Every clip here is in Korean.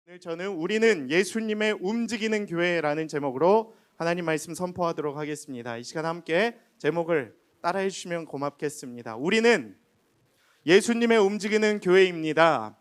오늘 저는 우리는 예수님의 움직이는 교회라는 제목으로 하나님 말씀 선포하도록 하겠습니다. 이 시간 함께 제목을 따라해 주시면 고맙겠습니다. 우리는 예수님의 움직이는 교회입니다.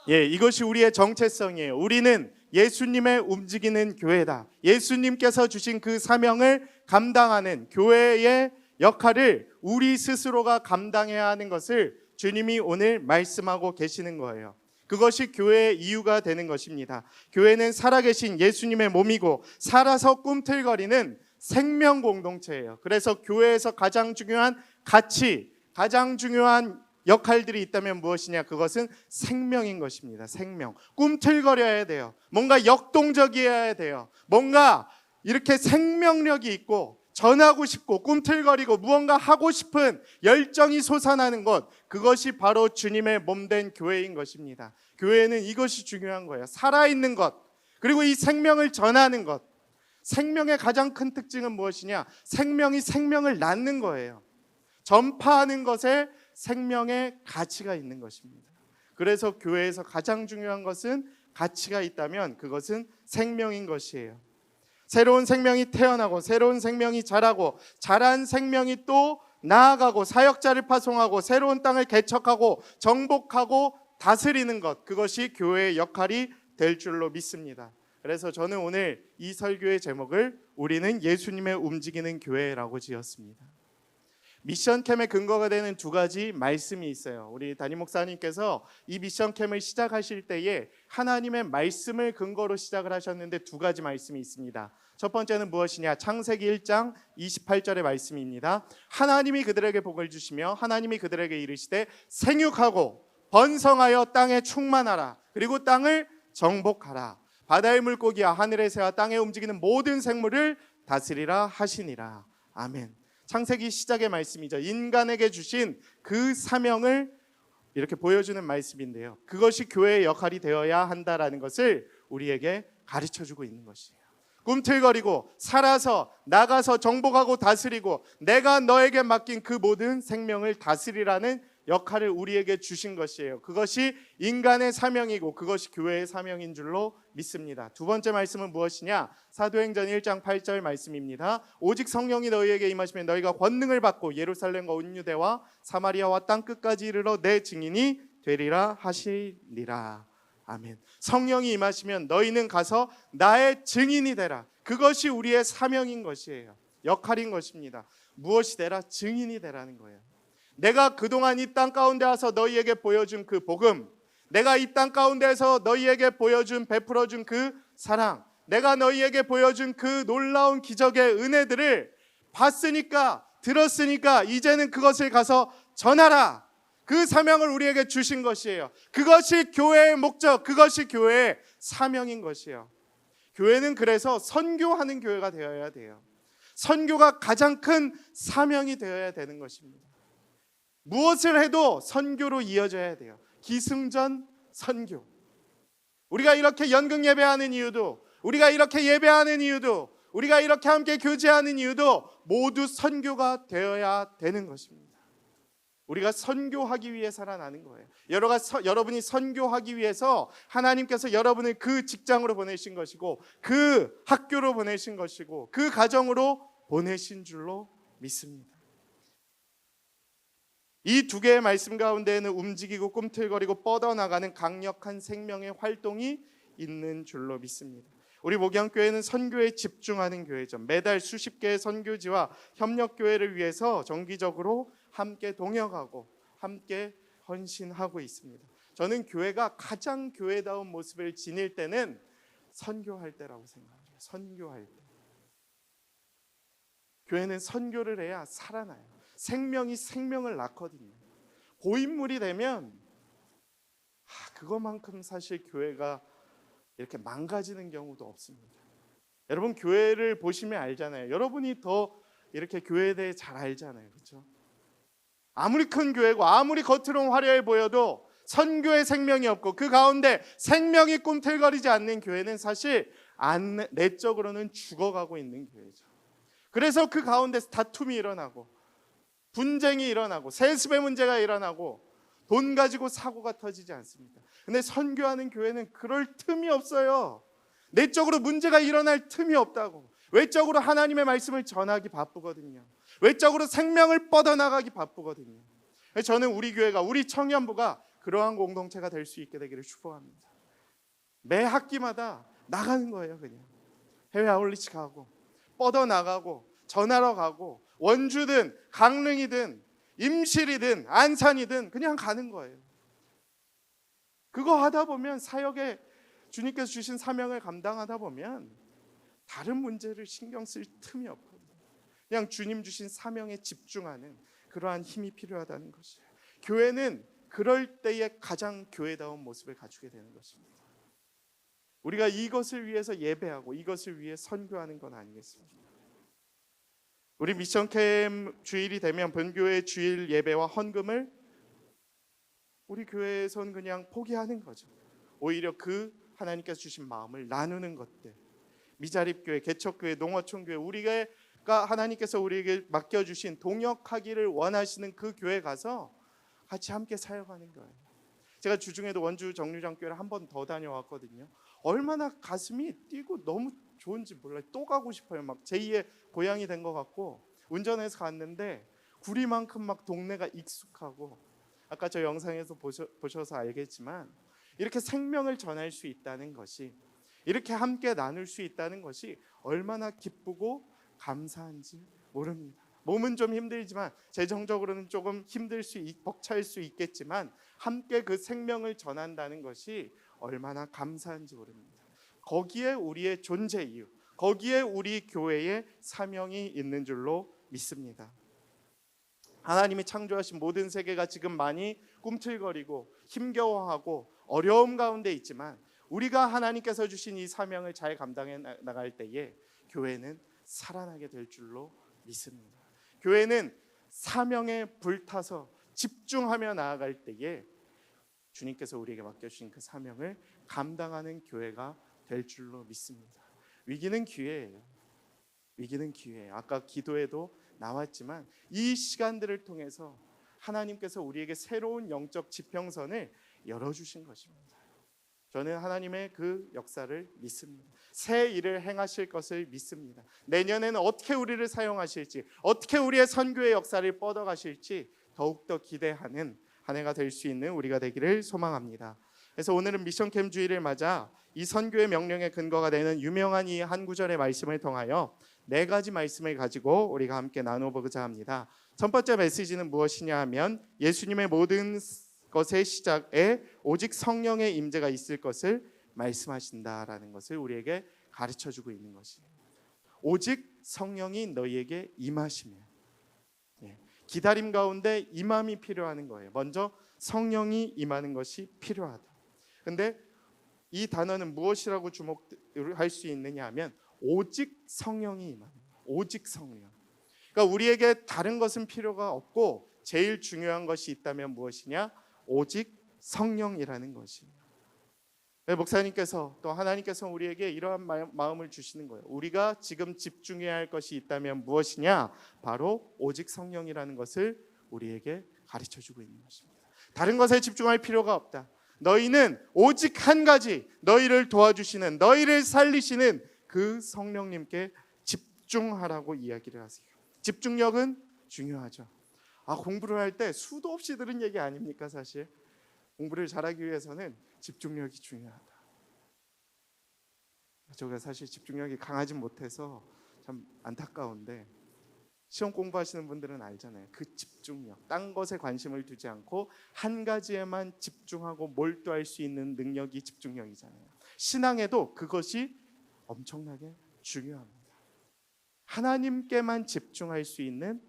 이것이 우리의 정체성이에요. 우리는 예수님의 움직이는 교회다. 예수님께서 주신 그 사명을 감당하는 교회의 역할을 우리 스스로가 감당해야 하는 것을 주님이 오늘 말씀하고 계시는 거예요. 그것이 교회의 이유가 되는 것입니다. 교회는 살아계신 예수님의 몸이고 살아서 꿈틀거리는 생명 공동체예요. 그래서 교회에서 가장 중요한 가치, 가장 중요한 역할들이 있다면 무엇이냐? 그것은 생명인 것입니다. 생명. 꿈틀거려야 돼요. 뭔가 역동적이어야 돼요. 뭔가 이렇게 생명력이 있고 전하고 싶고 꿈틀거리고 무언가 하고 싶은 열정이 솟아나는 것, 그것이 바로 주님의 몸된 교회인 것입니다. 교회는 이것이 중요한 거예요. 살아있는 것, 그리고 이 생명을 전하는 것. 생명의 가장 큰 특징은 무엇이냐? 생명이 생명을 낳는 거예요. 전파하는 것에 생명의 가치가 있는 것입니다. 그래서 교회에서 가장 중요한 것은 가치가 있다면 그것은 생명인 것이에요. 새로운 생명이 태어나고 새로운 생명이 자라고 자란 생명이 또 나아가고 사역자를 파송하고 새로운 땅을 개척하고 정복하고 다스리는 것, 그것이 교회의 역할이 될 줄로 믿습니다. 그래서 저는 오늘 이 설교의 제목을 우리는 예수님의 움직이는 교회라고 지었습니다. 미션 캠의 근거가 되는 두 가지 말씀이 있어요. 우리 담임 목사님께서 이 미션 캠을 시작하실 때에 하나님의 말씀을 근거로 시작을 하셨는데 두 가지 말씀이 있습니다. 첫 번째는 무엇이냐? 창세기 1장 28절의 말씀입니다. 하나님이 그들에게 복을 주시며 하나님이 그들에게 이르시되 생육하고 번성하여 땅에 충만하라. 그리고 땅을 정복하라. 바다의 물고기와 하늘의 새와 땅에 움직이는 모든 생물을 다스리라 하시니라. 아멘. 창세기 시작의 말씀이죠. 인간에게 주신 그 사명을 이렇게 보여주는 말씀인데요. 그것이 교회의 역할이 되어야 한다라는 것을 우리에게 가르쳐주고 있는 것이에요. 꿈틀거리고 살아서 나가서 정복하고 다스리고 내가 너에게 맡긴 그 모든 생명을 다스리라는 역할을 우리에게 주신 것이에요. 그것이 인간의 사명이고 그것이 교회의 사명인 줄로 믿습니다. 두 번째 말씀은 무엇이냐? 사도행전 1장 8절 말씀입니다. 오직 성령이 너희에게 임하시면 너희가 권능을 받고 예루살렘과 온 유대와 사마리아와 땅 끝까지 이르러 내 증인이 되리라 하시니라. 아멘. 성령이 임하시면 너희는 가서 나의 증인이 되라. 그것이 우리의 사명인 것이에요. 역할인 것입니다. 무엇이 되라? 증인이 되라는 거예요. 내가 그동안 이 땅 가운데 와서 너희에게 보여준 그 복음, 내가 이 땅 가운데에서 너희에게 보여준 베풀어준 그 사랑, 내가 너희에게 보여준 그 놀라운 기적의 은혜들을 봤으니까 들었으니까 이제는 그것을 가서 전하라. 그 사명을 우리에게 주신 것이에요. 그것이 교회의 목적, 그것이 교회의 사명인 것이에요. 교회는 그래서 선교하는 교회가 되어야 돼요. 선교가 가장 큰 사명이 되어야 되는 것입니다. 무엇을 해도 선교로 이어져야 돼요. 기승전 선교. 우리가 이렇게 연극 예배하는 이유도, 우리가 이렇게 예배하는 이유도, 우리가 이렇게 함께 교제하는 이유도 모두 선교가 되어야 되는 것입니다. 우리가 선교하기 위해 살아나는 거예요. 여러분이 선교하기 위해서 하나님께서 여러분을 그 직장으로 보내신 것이고 그 학교로 보내신 것이고 그 가정으로 보내신 줄로 믿습니다. 이 두 개의 말씀 가운데에는 움직이고 꿈틀거리고 뻗어나가는 강력한 생명의 활동이 있는 줄로 믿습니다. 우리 목양교회는 선교에 집중하는 교회죠. 매달 수십 개의 선교지와 협력교회를 위해서 정기적으로 함께 동역하고 함께 헌신하고 있습니다. 저는 교회가 가장 교회다운 모습을 지닐 때는 선교할 때라고 생각해요. 선교할 때. 교회는 선교를 해야 살아나요. 생명이 생명을 낳거든요. 고인물이 되면 그것만큼 사실 교회가 이렇게 망가지는 경우도 없습니다. 여러분 교회를 보시면 알잖아요. 여러분이 더 이렇게 교회에 대해 잘 알잖아요. 그렇죠? 아무리 큰 교회고 아무리 겉으로는 화려해 보여도 선교의 생명이 없고 그 가운데 생명이 꿈틀거리지 않는 교회는 사실 내적으로는 죽어가고 있는 교회죠. 그래서 그 가운데서 다툼이 일어나고 분쟁이 일어나고 세습의 문제가 일어나고 돈 가지고 사고가 터지지 않습니다. 근데 선교하는 교회는 그럴 틈이 없어요. 내적으로 문제가 일어날 틈이 없다고. 외적으로 하나님의 말씀을 전하기 바쁘거든요. 외적으로 생명을 뻗어나가기 바쁘거든요. 저는 우리 교회가, 우리 청년부가 그러한 공동체가 될 수 있게 되기를 축복합니다. 매 학기마다 나가는 거예요. 그냥 해외 아울리치 가고 뻗어나가고 전하러 가고 원주든 강릉이든 임실이든 안산이든 그냥 가는 거예요. 그거 하다 보면 사역에 주님께서 주신 사명을 감당하다 보면 다른 문제를 신경 쓸 틈이 없거든요. 그냥 주님 주신 사명에 집중하는 그러한 힘이 필요하다는 것이에요. 교회는 그럴 때에 가장 교회다운 모습을 갖추게 되는 것입니다. 우리가 이것을 위해서 예배하고 이것을 위해 선교하는 건 아니겠습니까? 우리 미션캠 주일이 되면 본교회 주일 예배와 헌금을 우리 교회에선 그냥 포기하는 거죠. 오히려 그 하나님께서 주신 마음을 나누는 것들, 미자립교회, 개척교회, 농어촌교회, 우리가 하나님께서 우리에게 맡겨주신 동역하기를 원하시는 그 교회 가서 같이 함께 사역하는 거예요. 제가 주중에도 원주 정류장교회를 한 번 더 다녀왔거든요. 얼마나 가슴이 뛰고 너무 좋은지 몰라요. 또 가고 싶어요. 막 제2의 고향이 된 것 같고 운전해서 갔는데 구리만큼 막 동네가 익숙하고, 아까 저 영상에서 보셔서 알겠지만 이렇게 생명을 전할 수 있다는 것이, 이렇게 함께 나눌 수 있다는 것이 얼마나 기쁘고 감사한지 모릅니다. 몸은 좀 힘들지만, 재정적으로는 조금 벅찰 수 있겠지만 함께 그 생명을 전한다는 것이 얼마나 감사한지 모릅니다. 거기에 우리의 존재 이유, 거기에 우리 교회의 사명이 있는 줄로 믿습니다. 하나님이 창조하신 모든 세계가 지금 많이 꿈틀거리고 힘겨워하고 어려움 가운데 있지만, 우리가 하나님께서 주신 이 사명을 잘 감당해 나갈 때에 교회는 살아나게 될 줄로 믿습니다. 교회는 사명에 불타서 집중하며 나아갈 때에 주님께서 우리에게 맡겨주신 그 사명을 감당하는 교회가 될 줄로 믿습니다. 위기는 기회예요. 위기는 기회예요. 아까 기도에도 나왔지만 이 시간들을 통해서 하나님께서 우리에게 새로운 영적 지평선을 열어주신 것입니다. 저는 하나님의 그 역사를 믿습니다. 새 일을 행하실 것을 믿습니다. 내년에는 어떻게 우리를 사용하실지, 어떻게 우리의 선교의 역사를 뻗어가실지 더욱더 기대하는 한 해가 될 수 있는 우리가 되기를 소망합니다. 그래서 오늘은 미션캠 주일을 맞아 이 선교의 명령의 근거가 되는 유명한 이 한 구절의 말씀을 통하여 4가지 말씀을 가지고 우리가 함께 나눠보고자 합니다. 첫 번째 메시지는 무엇이냐 하면, 예수님의 모든 것의 시작에 오직 성령의 임재가 있을 것을 말씀하신다라는 것을 우리에게 가르쳐주고 있는 것이에요. 오직 성령이 너희에게 임하시며, 기다림 가운데 임함이 필요한 거예요. 먼저 성령이 임하는 것이 필요하다. 근데 이 단어는 무엇이라고 주목할 수 있느냐 하면 오직 성령이 임하는 거예요. 오직 성령. 그러니까 우리에게 다른 것은 필요가 없고 제일 중요한 것이 있다면 무엇이냐? 오직 성령이라는 것이에요. 목사님께서 또 하나님께서 우리에게 이러한 마음을 주시는 거예요. 우리가 지금 집중해야 할 것이 있다면 무엇이냐? 바로 오직 성령이라는 것을 우리에게 가르쳐주고 있는 것입니다. 다른 것에 집중할 필요가 없다. 너희는 오직 한 가지, 너희를 도와주시는, 너희를 살리시는 그 성령님께 집중하라고 이야기를 하세요. 집중력은 중요하죠. 공부를 할 때 수도 없이 들은 얘기 아닙니까? 사실 공부를 잘하기 위해서는 집중력이 중요하다. 제가 사실 집중력이 강하지 못해서 참 안타까운데, 시험 공부하시는 분들은 알잖아요. 그 집중력, 딴 것에 관심을 두지 않고 한 가지에만 집중하고 몰두할 수 있는 능력이 집중력이잖아요. 신앙에도 그것이 엄청나게 중요합니다. 하나님께만 집중할 수 있는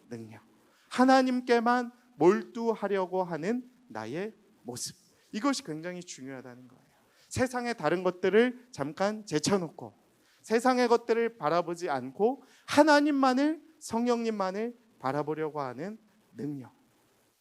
능력, 하나님께만 몰두하려고 하는 나의 모습, 이것이 굉장히 중요하다는 거예요. 세상의 다른 것들을 잠깐 제쳐놓고 세상의 것들을 바라보지 않고 하나님만을, 성령님만을 바라보려고 하는 능력,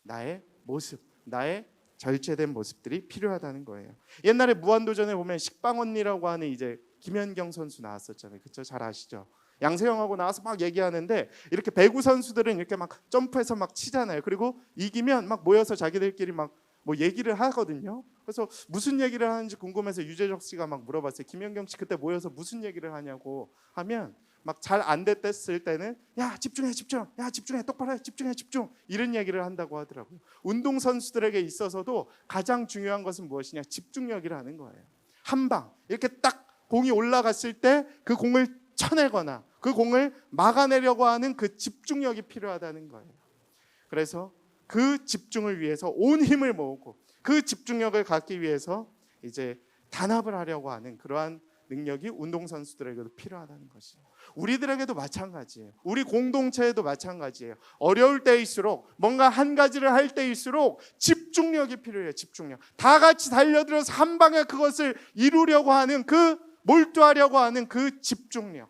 나의 모습, 나의 절제된 모습들이 필요하다는 거예요. 옛날에 무한도전에 보면 식빵 언니라고 하는 이제 김연경 선수 나왔었잖아요. 그렇죠? 잘 아시죠? 양세형하고 나와서 막 얘기하는데 이렇게 배구 선수들은 이렇게 막 점프해서 막 치잖아요. 그리고 이기면 막 모여서 자기들끼리 막 뭐 얘기를 하거든요. 그래서 무슨 얘기를 하는지 궁금해서 유재석 씨가 막 물어봤어요. 김연경 씨 그때 모여서 무슨 얘기를 하냐고 하면 막 잘 안 됐을 때는 야 집중해 집중, 야 집중해 똑바로 해 집중해 집중 이런 얘기를 한다고 하더라고요. 운동 선수들에게 있어서도 가장 중요한 것은 무엇이냐? 집중력이라는 거예요. 한 방 이렇게 딱 공이 올라갔을 때 그 공을 쳐내거나 그 공을 막아내려고 하는 그 집중력이 필요하다는 거예요. 그래서 그 집중을 위해서 온 힘을 모으고 그 집중력을 갖기 위해서 이제 단합을 하려고 하는 그러한 능력이 운동선수들에게도 필요하다는 것이에요. 우리들에게도 마찬가지예요. 우리 공동체에도 마찬가지예요. 어려울 때일수록 뭔가 한 가지를 할 때일수록 집중력이 필요해요. 집중력. 다 같이 달려들어서 한 방에 그것을 이루려고 하는 그 몰두하려고 하는 그 집중력.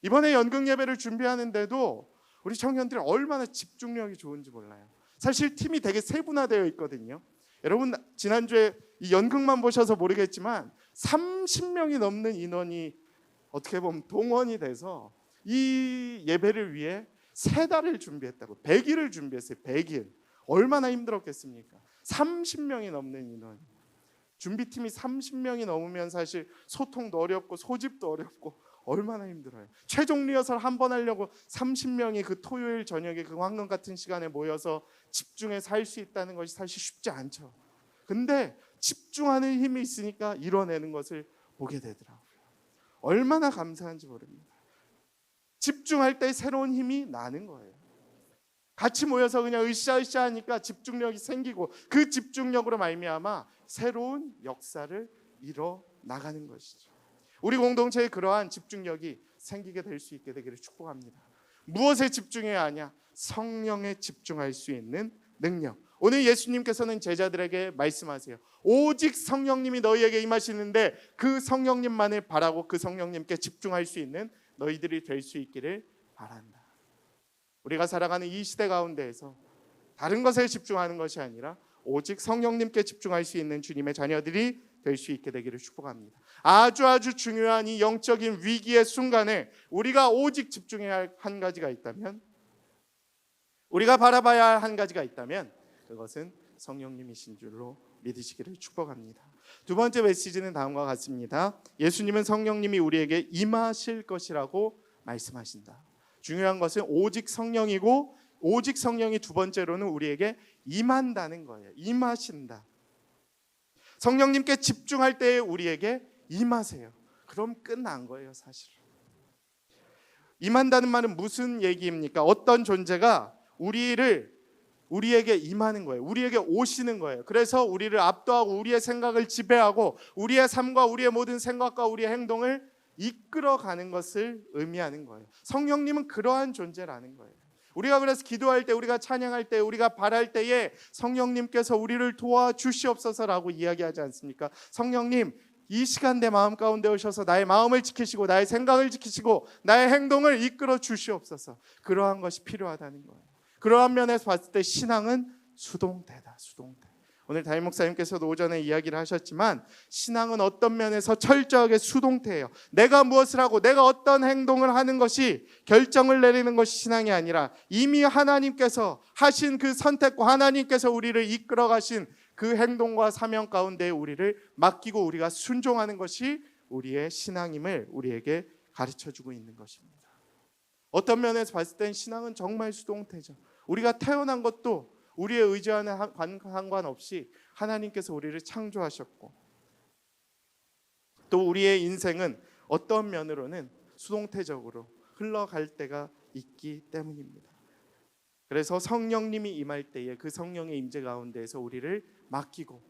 이번에 연극 예배를 준비하는데도 우리 청년들이 얼마나 집중력이 좋은지 몰라요. 사실 팀이 되게 세분화되어 있거든요. 여러분 지난주에 이 연극만 보셔서 모르겠지만 30명이 넘는 인원이 어떻게 보면 동원이 돼서 이 예배를 위해 3달을 준비했다고. 100일을 준비했어요. 100일. 얼마나 힘들었겠습니까? 30명이 넘는 인원. 준비팀이 30명이 넘으면 사실 소통도 어렵고 소집도 어렵고 얼마나 힘들어요. 최종 리허설 한 번 하려고 30명이 그 토요일 저녁에 그 황금 같은 시간에 모여서 집중해서 할 수 있다는 것이 사실 쉽지 않죠. 근데 집중하는 힘이 있으니까 이뤄내는 것을 보게 되더라고요. 얼마나 감사한지 모릅니다. 집중할 때 새로운 힘이 나는 거예요. 같이 모여서 그냥 으쌰으쌰 하니까 집중력이 생기고 그 집중력으로 말미암아 새로운 역사를 이뤄 나가는 것이죠. 우리 공동체에 그러한 집중력이 생기게 될 수 있게 되기를 축복합니다. 무엇에 집중해야 하냐? 성령에 집중할 수 있는 능력. 오늘 예수님께서는 제자들에게 말씀하세요. 오직 성령님이 너희에게 임하시는데 그 성령님만을 바라고 그 성령님께 집중할 수 있는 너희들이 될 수 있기를 바란다. 우리가 살아가는 이 시대 가운데에서 다른 것에 집중하는 것이 아니라 오직 성령님께 집중할 수 있는 주님의 자녀들이 될 수 있게 되기를 축복합니다. 아주 중요한 이 영적인 위기의 순간에 우리가 오직 집중해야 할 한 가지가 있다면, 우리가 바라봐야 할 한 가지가 있다면 그것은 성령님이신 줄로 믿으시기를 축복합니다. 두 번째 메시지는 다음과 같습니다. 예수님은 성령님이 우리에게 임하실 것이라고 말씀하신다. 중요한 것은 오직 성령이고 오직 성령이 두 번째로는 우리에게 임한다는 거예요. 임하신다. 성령님께 집중할 때에 우리에게 임하세요. 그럼 끝난 거예요, 사실. 임한다는 말은 무슨 얘기입니까? 어떤 존재가 우리에게 임하는 거예요. 우리에게 오시는 거예요. 그래서 우리를 압도하고 우리의 생각을 지배하고 우리의 삶과 우리의 모든 생각과 우리의 행동을 이끌어가는 것을 의미하는 거예요. 성령님은 그러한 존재라는 거예요. 우리가 그래서 기도할 때, 우리가 찬양할 때, 우리가 바랄 때에 성령님께서 우리를 도와주시옵소서라고 이야기하지 않습니까? 성령님, 이 시간 내 마음 가운데 오셔서 나의 마음을 지키시고 나의 생각을 지키시고 나의 행동을 이끌어 주시옵소서. 그러한 것이 필요하다는 거예요. 그러한 면에서 봤을 때 신앙은 수동태다. 수동태. 오늘 담임 목사님께서도 오전에 이야기를 하셨지만 신앙은 어떤 면에서 철저하게 수동태예요. 내가 무엇을 하고 내가 어떤 행동을 하는 것이 결정을 내리는 것이 신앙이 아니라 이미 하나님께서 하신 그 선택과 하나님께서 우리를 이끌어 가신 그 행동과 사명 가운데 우리를 맡기고 우리가 순종하는 것이 우리의 신앙임을 우리에게 가르쳐주고 있는 것입니다. 어떤 면에서 봤을 땐 신앙은 정말 수동태죠. 우리가 태어난 것도 우리의 의지와는 상관없이 하나님께서 우리를 창조하셨고 또 우리의 인생은 어떤 면으로는 수동태적으로 흘러갈 때가 있기 때문입니다. 그래서 성령님이 임할 때에 그 성령의 임재 가운데에서 우리를 맡기고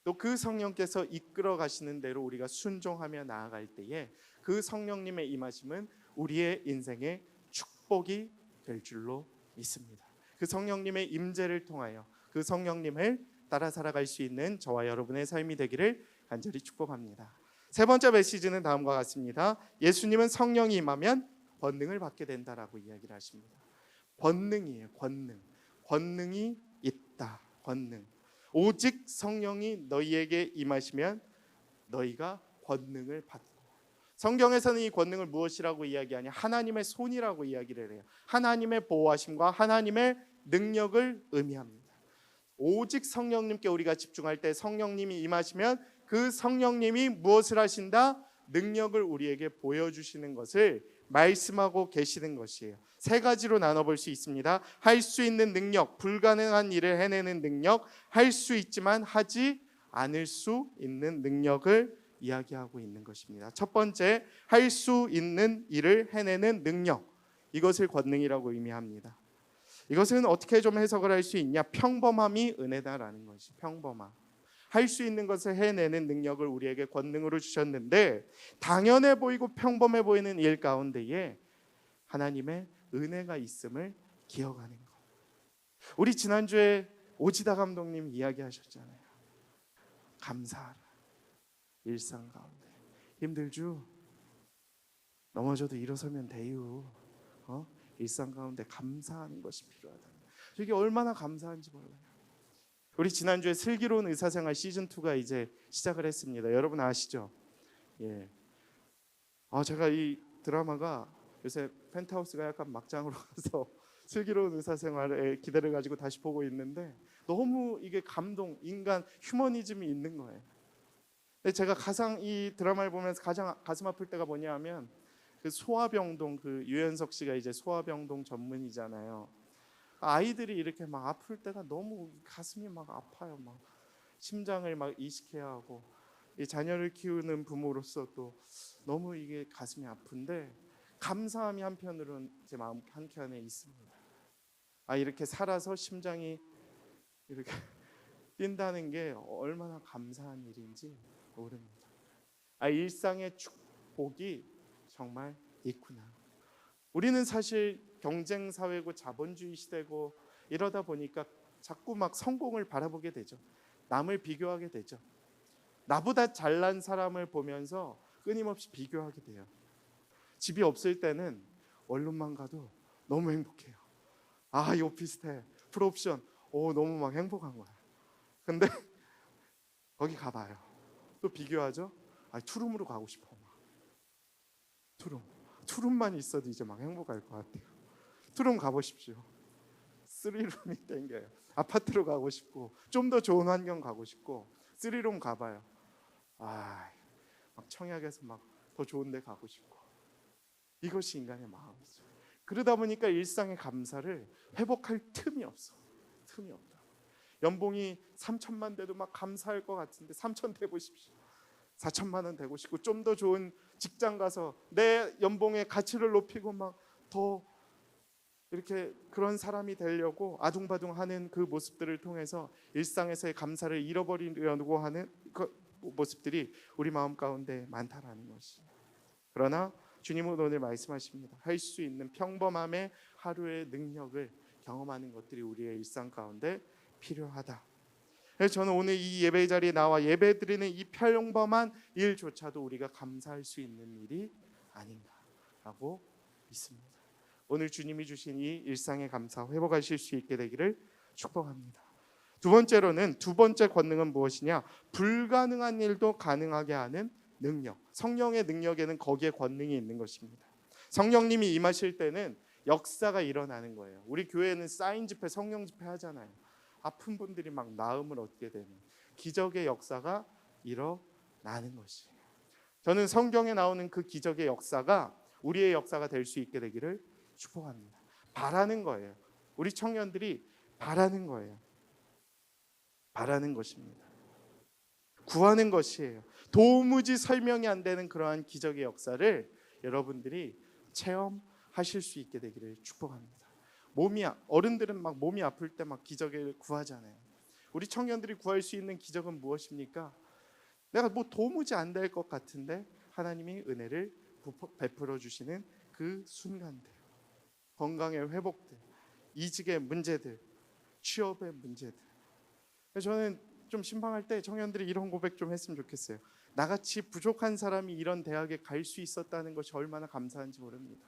또 그 성령께서 이끌어 가시는 대로 우리가 순종하며 나아갈 때에 그 성령님의 임하심은 우리의 인생의 축복이 될 줄로 믿습니다. 그 성령님의 임재를 통하여 그 성령님을 따라 살아갈 수 있는 저와 여러분의 삶이 되기를 간절히 축복합니다. 세 번째 메시지는 다음과 같습니다. 예수님은 성령이 임하면 권능을 받게 된다라고 이야기를 하십니다. 권능이에요. 권능. 권능이 있다. 권능. 오직 성령이 너희에게 임하시면 너희가 권능을 받고 성경에서는 이 권능을 무엇이라고 이야기하냐? 하나님의 손이라고 이야기를 해요. 하나님의 보호하심과 하나님의 능력을 의미합니다. 오직 성령님께 우리가 집중할 때 성령님이 임하시면 그 성령님이 무엇을 하신다? 능력을 우리에게 보여주시는 것을 말씀하고 계시는 것이에요. 세 가지로 나눠볼 수 있습니다. 할 수 있는 능력, 불가능한 일을 해내는 능력, 할 수 있지만 하지 않을 수 있는 능력을 이야기하고 있는 것입니다. 첫 번째, 할 수 있는 일을 해내는 능력, 이것을 권능이라고 의미합니다. 이것은 어떻게 좀 해석을 할 수 있냐? 평범함이 은혜다라는 것이, 평범함. 할 수 있는 것을 해내는 능력을 우리에게 권능으로 주셨는데, 당연해 보이고 평범해 보이는 일 가운데에 하나님의 은혜가 있음을 기억하는 것. 우리 지난주에 오지다 감독님 이야기하셨잖아요. 감사하라. 일상 가운데 힘들죠? 넘어져도 일어서면 돼요. 일상 가운데 감사하는 것이 필요하다. 이게 얼마나 감사한지 몰라요. 우리 지난주에 슬기로운 의사생활 시즌2가 이제 시작을 했습니다. 여러분 아시죠? 예. 제가 이 드라마가 요새 펜트하우스가 약간 막장으로 가서 슬기로운 의사생활의 기대를 가지고 다시 보고 있는데 너무 이게 감동, 인간 휴머니즘이 있는 거예요. 근데 제가 가장 이 드라마를 보면서 가장 가슴 아플 때가 뭐냐면 그 소아병동, 그 유연석 씨가 이제 소아병동 전문이잖아요. 아이들이 이렇게 막 아플 때가 너무 가슴이 막 아파요. 막 심장을 막 이식해야 하고, 이 자녀를 키우는 부모로서 또 너무 이게 가슴이 아픈데 감사함이 한편으로는 제 마음 한켠에 있습니다. 이렇게 살아서 심장이 이렇게 뛴다는 게 얼마나 감사한 일인지 모릅니다. 일상의 축복이 정말 있구나. 우리는 사실 경쟁 사회고 자본주의 시대고 이러다 보니까 자꾸 막 성공을 바라보게 되죠. 남을 비교하게 되죠. 나보다 잘난 사람을 보면서 끊임없이 비교하게 돼요. 집이 없을 때는 원룸만 가도 너무 행복해요. 이 오피스텔, 풀옵션, 너무 막 행복한 거야. 근데 거기 가봐요. 또 비교하죠. 투룸으로 가고 싶어. 투룸만 있어도 이제 막 행복할 것 같아요. 투룸 가보십시오. 3룸이 땡겨요. 아파트로 가고 싶고 좀 더 좋은 환경 가고 싶고 3룸 가봐요. 막 청약에서 막 더 좋은 데 가고 싶고, 이것이 인간의 마음이죠. 그러다 보니까 일상의 감사를 회복할 틈이 없어. 틈이 없다. 연봉이 3천만 돼도 막 감사할 것 같은데 3천 돼 보십시오. 4천만 원 되고 싶고 좀 더 좋은 직장 가서 내 연봉의 가치를 높이고 막 더 이렇게 그런 사람이 되려고 아둥바둥하는 그 모습들을 통해서 일상에서의 감사를 잃어버리려고 하는 그 모습들이 우리 마음 가운데 많다라는 것이. 그러나 주님은 오늘 말씀하십니다. 할 수 있는 평범함의 하루의 능력을 경험하는 것들이 우리의 일상 가운데 필요하다. 그래서 저는 오늘 이 예배 자리에 나와 예배드리는 이 평범한 일조차도 우리가 감사할 수 있는 일이 아닌가라고 믿습니다. 오늘 주님이 주신 이 일상의 감사 회복하실 수 있게 되기를 축복합니다. 두 번째 권능은 무엇이냐? 불가능한 일도 가능하게 하는 능력. 성령의 능력에는 거기에 권능이 있는 것입니다. 성령님이 임하실 때는 역사가 일어나는 거예요. 우리 교회는 사인 집회, 성령 집회 하잖아요. 아픈 분들이 막 나음을 얻게 되는 기적의 역사가 일어나는 것이에요. 저는 성경에 나오는 그 기적의 역사가 우리의 역사가 될 수 있게 되기를 축복합니다. 바라는 거예요. 우리 청년들이 바라는 거예요. 바라는 것입니다. 구하는 것이에요. 도무지 설명이 안 되는 그러한 기적의 역사를 여러분들이 체험하실 수 있게 되기를 축복합니다. 어른들은 막 몸이 아플 때 막 기적을 구하잖아요. 우리 청년들이 구할 수 있는 기적은 무엇입니까? 내가 뭐 도무지 안 될 것 같은데 하나님이 은혜를 베풀어 주시는 그 순간들, 건강의 회복들, 이직의 문제들, 취업의 문제들. 저는 좀 신방할 때 청년들이 이런 고백 좀 했으면 좋겠어요. 나같이 부족한 사람이 이런 대학에 갈 수 있었다는 것이 얼마나 감사한지 모릅니다.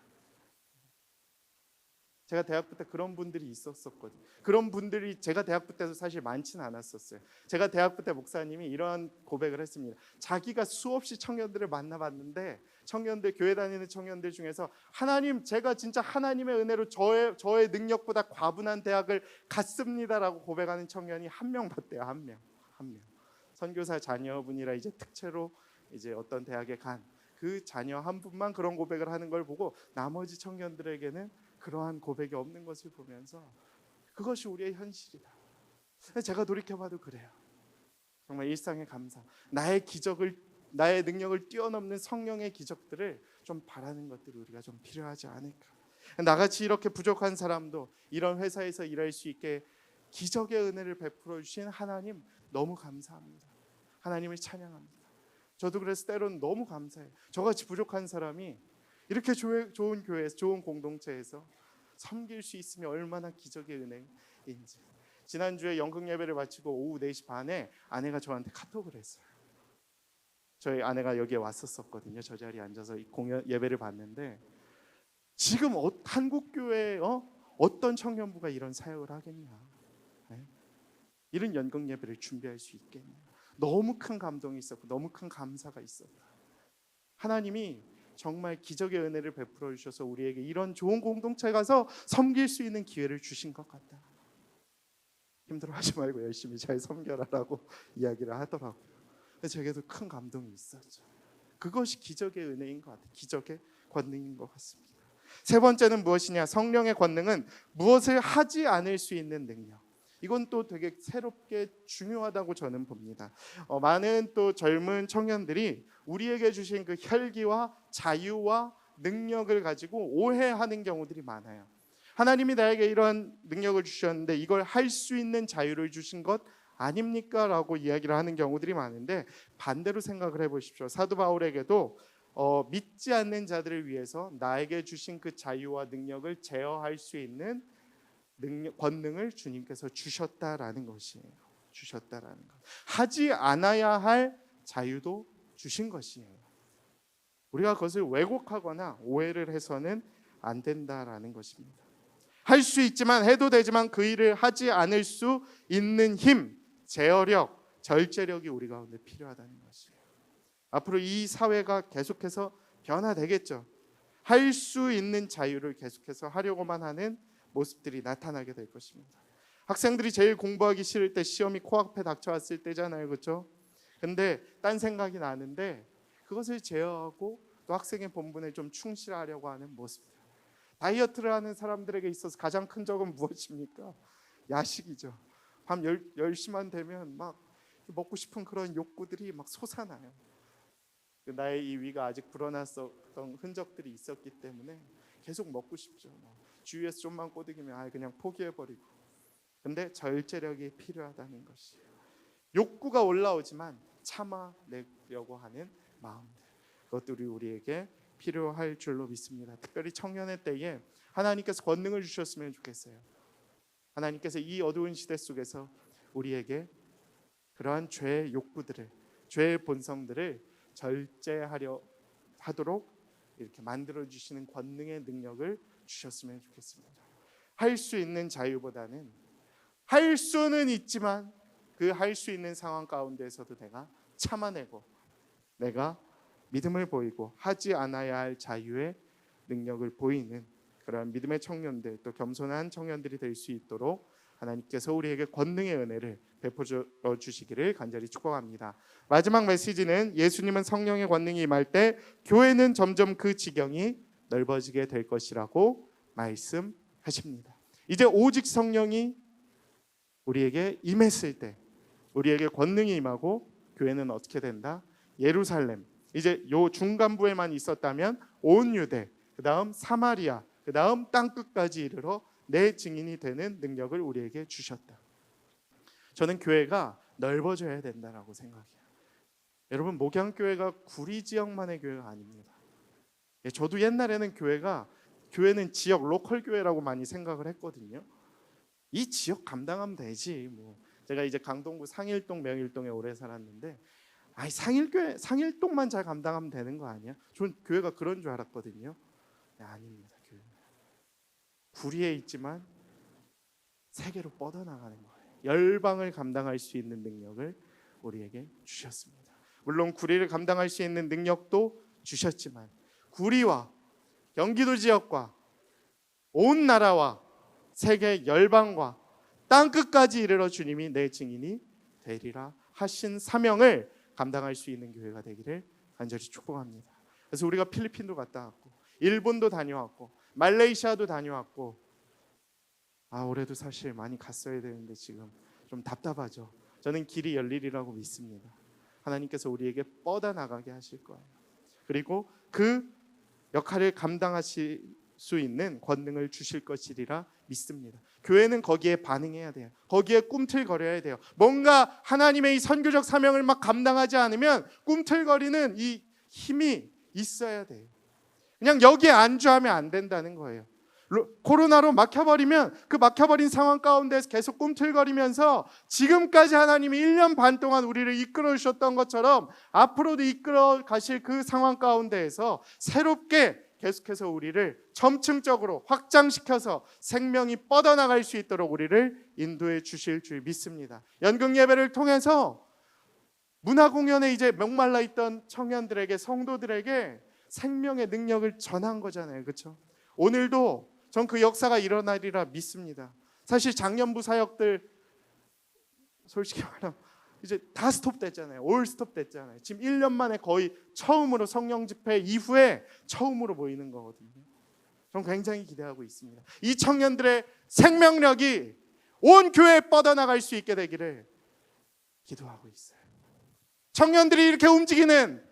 제가 대학부 때 그런 분들이 있었거든요. 그런 분들이 제가 대학부 때도 사실 많지는 않았었어요. 제가 대학부 때 목사님이 이런 고백을 했습니다. 자기가 수없이 청년들을 만나봤는데 청년들, 교회 다니는 청년들 중에서 하나님, 제가 진짜 하나님의 은혜로 저의 능력보다 과분한 대학을 갔습니다라고 고백하는 청년이 한 명 봤대요. 한 명. 선교사 자녀분이라 이제 특채로 이제 어떤 대학에 간 그 자녀 한 분만 그런 고백을 하는 걸 보고 나머지 청년들에게는 그러한 고백이 없는 것을 보면서 그것이 우리의 현실이다. 제가 돌이켜봐도 그래요. 정말 일상의 감사, 나의 능력을 뛰어넘는 성령의 기적들을 좀 바라는 것들이 우리가 좀 필요하지 않을까. 나같이 이렇게 부족한 사람도 이런 회사에서 일할 수 있게 기적의 은혜를 베풀어 주신 하나님 너무 감사합니다. 하나님을 찬양합니다. 저도 그래서 때로는 너무 감사해요. 저같이 부족한 사람이 이렇게 좋은 교회에서, 좋은 공동체에서 섬길 수 있으면 얼마나 기적의 은혜인지. 지난주에 연극 예배를 마치고 오후 4시 반에 아내가 저한테 카톡을 했어요. 저희 아내가 여기에 왔었거든요. 저 자리에 앉아서 공연 예배를 봤는데 지금 한국 교회에 어떤 청년부가 이런 사역을 하겠냐, 네? 이런 연극 예배를 준비할 수 있겠냐. 너무 큰 감동이 있었고 너무 큰 감사가 있었다. 하나님이 정말 기적의 은혜를 베풀어 주셔서 우리에게 이런 좋은 공동체에 가서 섬길 수 있는 기회를 주신 것 같다. 힘들어하지 말고 열심히 잘 섬겨라라고 이야기를 하더라고요. 제게도 큰 감동이 있었죠. 그것이 기적의 은혜인 것 같아요. 기적의 권능인 것 같습니다. 세 번째는 무엇이냐? 성령의 권능은 무엇을 하지 않을 수 있는 능력. 이건 또 되게 새롭게 중요하다고 저는 봅니다. 많은 또 젊은 청년들이 우리에게 주신 그 혈기와 자유와 능력을 가지고 오해하는 경우들이 많아요. 하나님이 나에게 이런 능력을 주셨는데 이걸 할 수 있는 자유를 주신 것 아닙니까? 라고 이야기를 하는 경우들이 많은데 반대로 생각을 해보십시오. 사도 바울에게도 믿지 않는 자들을 위해서 나에게 주신 그 자유와 능력을 제어할 수 있는 권능을 주님께서 주셨다라는 것이에요. 주셨다라는 것. 하지 않아야 할 자유도 주신 것이에요. 우리가 그것을 왜곡하거나 오해를 해서는 안 된다라는 것입니다. 할 수 있지만, 해도 되지만 그 일을 하지 않을 수 있는 힘, 제어력, 절제력이 우리 가운데 필요하다는 것이에요. 앞으로 이 사회가 계속해서 변화되겠죠. 할 수 있는 자유를 계속해서 하려고만 하는 모습들이 나타나게 될 것입니다. 학생들이 제일 공부하기 싫을 때 시험이 코앞에 닥쳐왔을 때잖아요, 그렇죠? 근데 딴 생각이 나는데 그것을 제어하고 또 학생의 본분에 좀 충실하려고 하는 모습들. 다이어트를 하는 사람들에게 있어서 가장 큰 적은 무엇입니까? 야식이죠. 밤 10시만 되면 막 먹고 싶은 그런 욕구들이 막 솟아나요. 나의 이 위가 아직 불어났었던 흔적들이 있었기 때문에 계속 먹고 싶죠. 주위에서 좀만 꼬드기면 그냥 포기해버리고. 근데 절제력이 필요하다는 것이에요. 욕구가 올라오지만 참아내려고 하는 마음들, 그것들이 우리에게 필요할 줄로 믿습니다. 특별히 청년의 때에 하나님께서 권능을 주셨으면 좋겠어요. 하나님께서 이 어두운 시대 속에서 우리에게 그러한 죄의 욕구들을, 죄의 본성들을 절제하려 하도록 이렇게 만들어주시는 권능의 능력을 주셨으면 좋겠습니다. 할 수 있는 자유보다는 할 수는 있지만 그 할 수 있는 상황 가운데에서도 내가 참아내고 내가 믿음을 보이고 하지 않아야 할 자유의 능력을 보이는 그런 믿음의 청년들, 또 겸손한 청년들이 될 수 있도록 하나님께서 우리에게 권능의 은혜를 베풀어 주시기를 간절히 축복합니다. 마지막 메시지는 예수님은 성령의 권능이 임할 때 교회는 점점 그 지경이 넓어지게 될 것이라고 말씀하십니다. 이제 오직 성령이 우리에게 임했을 때, 우리에게 권능이 임하고 교회는 어떻게 된다? 예루살렘, 이제 요 중간부에만 있었다면 온 유대, 그 다음 사마리아, 그 다음 땅끝까지 이르러 내 증인이 되는 능력을 우리에게 주셨다. 저는 교회가 넓어져야 된다라고 생각해요. 여러분, 목양교회가 구리 지역만의 교회가 아닙니다. 저도 옛날에는 교회는 지역 로컬 교회라고 많이 생각을 했거든요. 이 지역 감당하면 되지. 제가 이제 강동구 상일동, 명일동에 오래 살았는데 상일동만 잘 감당하면 되는 거 아니야? 전 교회가 그런 줄 알았거든요. 아닙니다. 구리에 있지만 세계로 뻗어나가는 거예요. 열방을 감당할 수 있는 능력을 우리에게 주셨습니다. 물론 구리를 감당할 수 있는 능력도 주셨지만 구리와 경기도 지역과 온 나라와 세계 열방과 땅끝까지 이르러 주님이 내 증인이 되리라 하신 사명을 감당할 수 있는 교회가 되기를 간절히 축복합니다. 그래서 우리가 필리핀도 갔다 왔고 일본도 다녀왔고 말레이시아도 다녀왔고 올해도 사실 많이 갔어야 되는데 지금 좀 답답하죠. 저는 길이 열리리라고 믿습니다. 하나님께서 우리에게 뻗어나가게 하실 거예요. 그리고 그 역할을 감당하실 수 있는 권능을 주실 것이리라 믿습니다. 교회는 거기에 반응해야 돼요. 거기에 꿈틀거려야 돼요. 뭔가 하나님의 이 선교적 사명을 막 감당하지 않으면 꿈틀거리는 이 힘이 있어야 돼요. 그냥 여기에 안주하면 안 된다는 거예요. 코로나로 막혀버리면 그 막혀버린 상황 가운데서 계속 꿈틀거리면서 지금까지 하나님이 1년 반 동안 우리를 이끌어 주셨던 것처럼 앞으로도 이끌어 가실 그 상황 가운데에서 새롭게 계속해서 우리를 점층적으로 확장시켜서 생명이 뻗어나갈 수 있도록 우리를 인도해 주실 줄 믿습니다. 연극 예배를 통해서 문화공연에 이제 목말라 있던 청년들에게, 성도들에게 생명의 능력을 전한 거잖아요. 그렇죠? 오늘도 전 그 역사가 일어나리라 믿습니다. 사실 작년부 사역들 솔직히 말하면 이제 다 스톱됐잖아요. 올 스톱됐잖아요. 지금 1년 만에 거의 처음으로 성령 집회 이후에 처음으로 모이는 거거든요. 전 굉장히 기대하고 있습니다. 이 청년들의 생명력이 온 교회에 뻗어나갈 수 있게 되기를 기도하고 있어요. 청년들이 이렇게 움직이는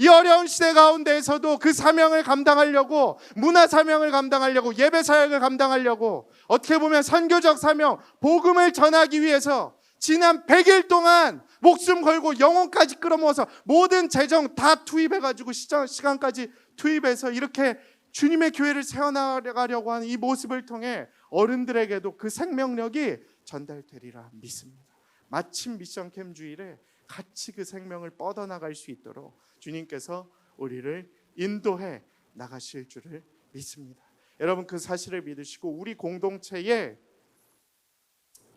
이 어려운 시대 가운데에서도 그 사명을 감당하려고, 문화 사명을 감당하려고, 예배 사역을 감당하려고, 어떻게 보면 선교적 사명, 복음을 전하기 위해서 지난 100일 동안 목숨 걸고 영혼까지 끌어모아서 모든 재정 다 투입해가지고 시간까지 투입해서 이렇게 주님의 교회를 세워나가려고 하는 이 모습을 통해 어른들에게도 그 생명력이 전달되리라 믿습니다. 마침 미션 캠 주일에 같이 그 생명을 뻗어나갈 수 있도록 주님께서 우리를 인도해 나가실 줄을 믿습니다. 여러분 그 사실을 믿으시고 우리 공동체에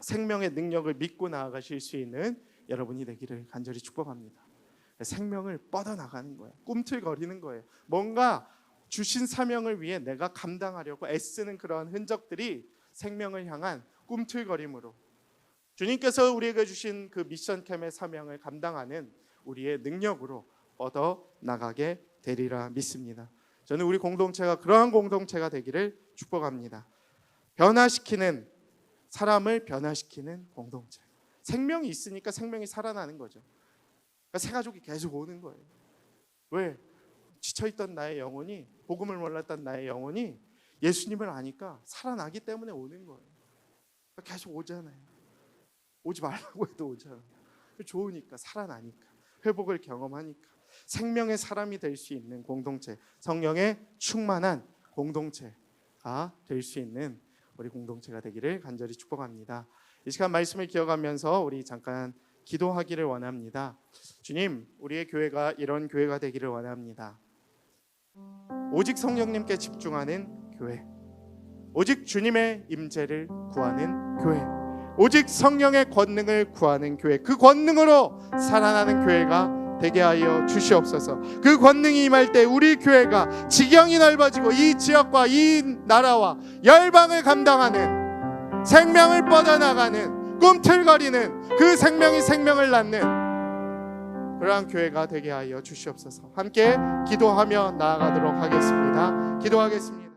생명의 능력을 믿고 나아가실 수 있는 여러분이 되기를 간절히 축복합니다. 생명을 뻗어나가는 거예요. 꿈틀거리는 거예요. 뭔가 주신 사명을 위해 내가 감당하려고 애쓰는 그러한 흔적들이 생명을 향한 꿈틀거림으로 주님께서 우리에게 주신 그 미션 캠의 사명을 감당하는 우리의 능력으로 뻗어나가게 되리라 믿습니다. 저는 우리 공동체가 그러한 공동체가 되기를 축복합니다. 변화시키는, 사람을 변화시키는 공동체. 생명이 있으니까 생명이 살아나는 거죠. 그러니까 새 가족이 계속 오는 거예요. 왜? 지쳐있던 나의 영혼이, 복음을 몰랐던 나의 영혼이 예수님을 아니까 살아나기 때문에 오는 거예요. 그러니까 계속 오잖아요. 오지 말라고 해도 오잖아요. 좋으니까, 살아나니까, 회복을 경험하니까. 생명의 사람이 될 수 있는 공동체, 성령의 충만한 공동체가 될 수 있는 우리 공동체가 되기를 간절히 축복합니다. 이 시간 말씀을 기억하면서 우리 잠깐 기도하기를 원합니다. 주님, 우리의 교회가 이런 교회가 되기를 원합니다. 오직 성령님께 집중하는 교회, 오직 주님의 임재를 구하는 교회, 오직 성령의 권능을 구하는 교회, 그 권능으로 살아나는 교회가 되게 하여 주시옵소서. 그 권능이 임할 때 우리 교회가 지경이 넓어지고 이 지역과 이 나라와 열방을 감당하는, 생명을 뻗어나가는, 꿈틀거리는 그 생명이 생명을 낳는 그러한 교회가 되게 하여 주시옵소서. 함께 기도하며 나아가도록 하겠습니다. 기도하겠습니다.